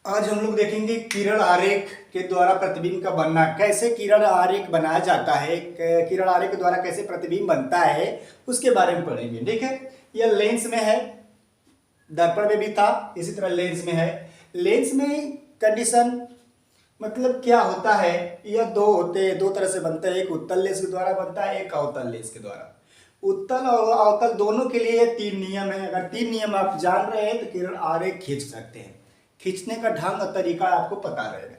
आज हम लोग देखेंगे किरण आरेख के द्वारा प्रतिबिंब का बनना। कैसे किरण आरेख बनाया जाता है, किरण आरेख के द्वारा कैसे प्रतिबिंब बनता है उसके बारे में पढ़ेंगे। ठीक है, यह लेंस में है, दर्पण में भी था, इसी तरह लेंस में है। लेंस में कंडीशन मतलब क्या होता है, यह दो होते हैं, दो तरह से बनता है। एक उत्तल लेंस के द्वारा बनता है, एक अवतल लेंस के द्वारा। उत्तल और अवतल दोनों के लिए 3 नियम है। अगर 3 नियम आप जान रहे हैं तो किरण आरेख खींच सकते हैं। खींचने का ढंग और तरीका आपको पता रहेगा।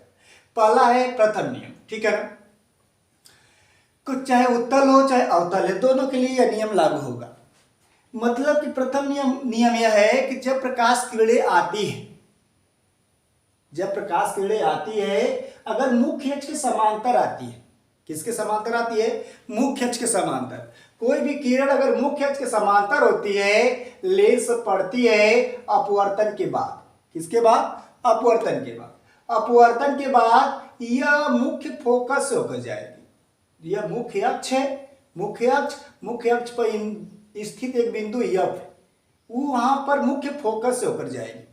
पहला है प्रथम नियम, ठीक है ना। कुछ चाहे उत्तल हो चाहे अवतल है, दोनों के लिए यह नियम लागू होगा। मतलब कि प्रथम नियम यह है कि जब प्रकाश किरणें आती है, जब प्रकाश किरणें आती है, अगर मुख्य अक्ष के समांतर आती है, किसके समांतर आती है? मुख्य अक्ष के समांतर। कोई भी किरण अगर मुख्य अक्ष के समांतर होती है, लेंस पड़ती है अपवर्तन के बाद। किसके बाद? अपवर्तन के बाद। अपवर्तन के बाद यह मुख्य फोकस से होकर जाएगी। यह मुख्य अक्ष है, मुख्य अक्ष पर स्थित एक बिंदु F है, वो वहां पर मुख्य फोकस से होकर जाएगी,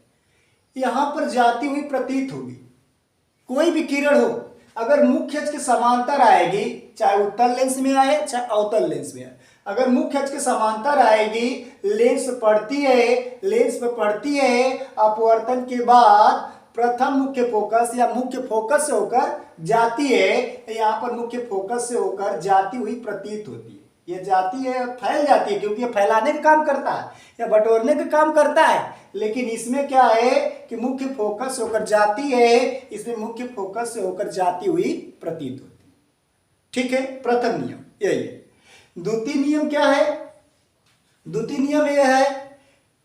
यहां पर जाती हुई प्रतीत होगी। कोई भी किरण हो अगर मुख्य अक्ष के समांतर आएगी, चाहे उत्तल लेंस में आए चाहे अवतल लेंस में आए, अगर मुख्य अक्ष के समांतर आएगी, लेंस पड़ती है, अपवर्तन के बाद प्रथम मुख्य फोकस या मुख्य फोकस से होकर जाती है। यहाँ पर मुख्य फोकस से होकर जाती हुई प्रतीत होती है। यह जाती है, फैल जाती है, क्योंकि यह फैलाने का काम करता है या बटोरने का काम करता है। लेकिन इसमें क्या है कि मुख्य फोकस से होकर जाती है, इसमें मुख्य फोकस से होकर जाती हुई प्रतीत होती है। ठीक है, प्रथम नियम यही है। द्वितीय नियम क्या है? द्वितीय नियम यह है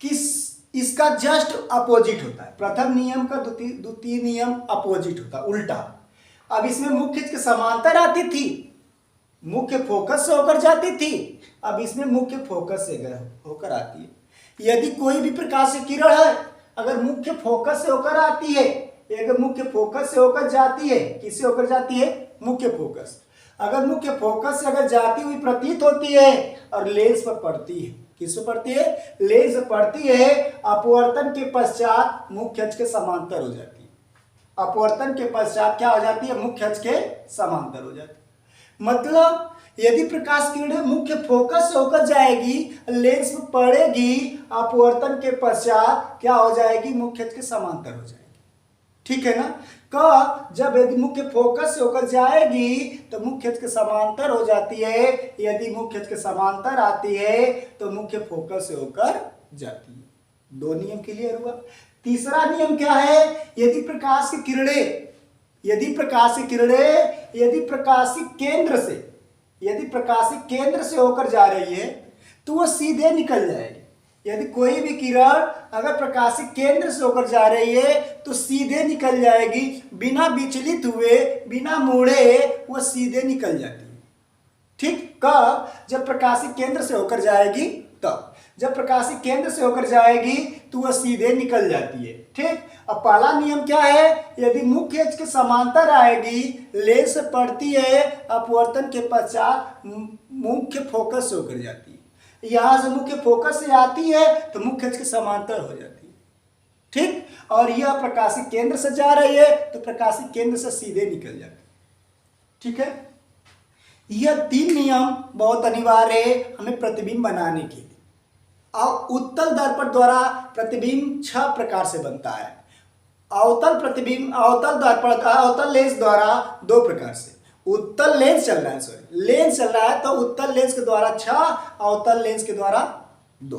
कि इसका जस्ट अपोजिट होता है। प्रथम नियम का द्वितीय नियम अपोजिट होता है, उल्टा। अब इसमें मुख्य के समांतर आती थी, मुख्य फोकस से होकर जाती थी, अब इसमें मुख्य फोकस से होकर आती है। यदि कोई भी प्रकाश की किरण है, अगर मुख्य फोकस से होकर आती है, अगर मुख्य फोकस से होकर जाती है, किससे होकर जाती है? मुख्य फोकस। अगर मुख्य फोकस से अगर जाती हुई प्रतीत होती है और लेंस पर पड़ती है, किस पर पड़ती है? लेंस पड़ती है, अपवर्तन के पश्चात मुख्य अक्ष के समांतर हो जाती है। अपवर्तन के पश्चात क्या हो जाती है? मुख्य अक्ष के समांतर हो जाती है। मतलब यदि प्रकाश किरणें मुख्य फोकस से होकर जाएगी, लेंस में पड़ेगी, अपवर्तन के पश्चात क्या हो जाएगी? मुख्य अक्ष के समांतर हो जाएगी। ठीक है ना। जब यदि मुख्य फोकस से होकर जाएगी तो मुख्य अक्ष के समांतर हो जाती है, यदि मुख्य अक्ष के समांतर आती है तो मुख्य फोकस से होकर जाती है। 2 नियम क्लियर हुआ। तीसरा नियम क्या है? यदि प्रकाश की किरणें प्रकाशिक केंद्र से होकर जा रही है तो वह सीधे निकल जाएगी। यदि कोई भी किरण अगर प्रकाशिक केंद्र से होकर जा रही है तो सीधे निकल जाएगी, बिना विचलित हुए, बिना मुड़े वह सीधे निकल जाती है। ठीक, कब? जब प्रकाशिक केंद्र से होकर जाएगी तब। जब प्रकाशिक केंद्र से होकर जाएगी तो वह सीधे निकल जाती है। ठीक। अब पहला नियम क्या है? यदि मुख्य अक्ष के समांतर आएगी, लेंस पड़ती है, अपवर्तन के पश्चात मुख्य फोकस से होकर जाती है। यहां से मुख्य फोकस से आती है तो मुख्य अक्ष के समांतर हो जाती है। ठीक। और यह प्रकाशिक केंद्र से जा रही है तो प्रकाशिक केंद्र से सीधे निकल जाती है। ठीक है। यह 3 नियम बहुत अनिवार्य है हमें प्रतिबिंब बनाने के लिए। और उत्तल दर्पण द्वारा प्रतिबिंब 6 प्रकार से बनता है। अवतल लेंस द्वारा 2 प्रकार से। उत्तल लेंस चल रहा है, तो उत्तल लेंस के द्वारा 6, अवतल लेंस के द्वारा 2।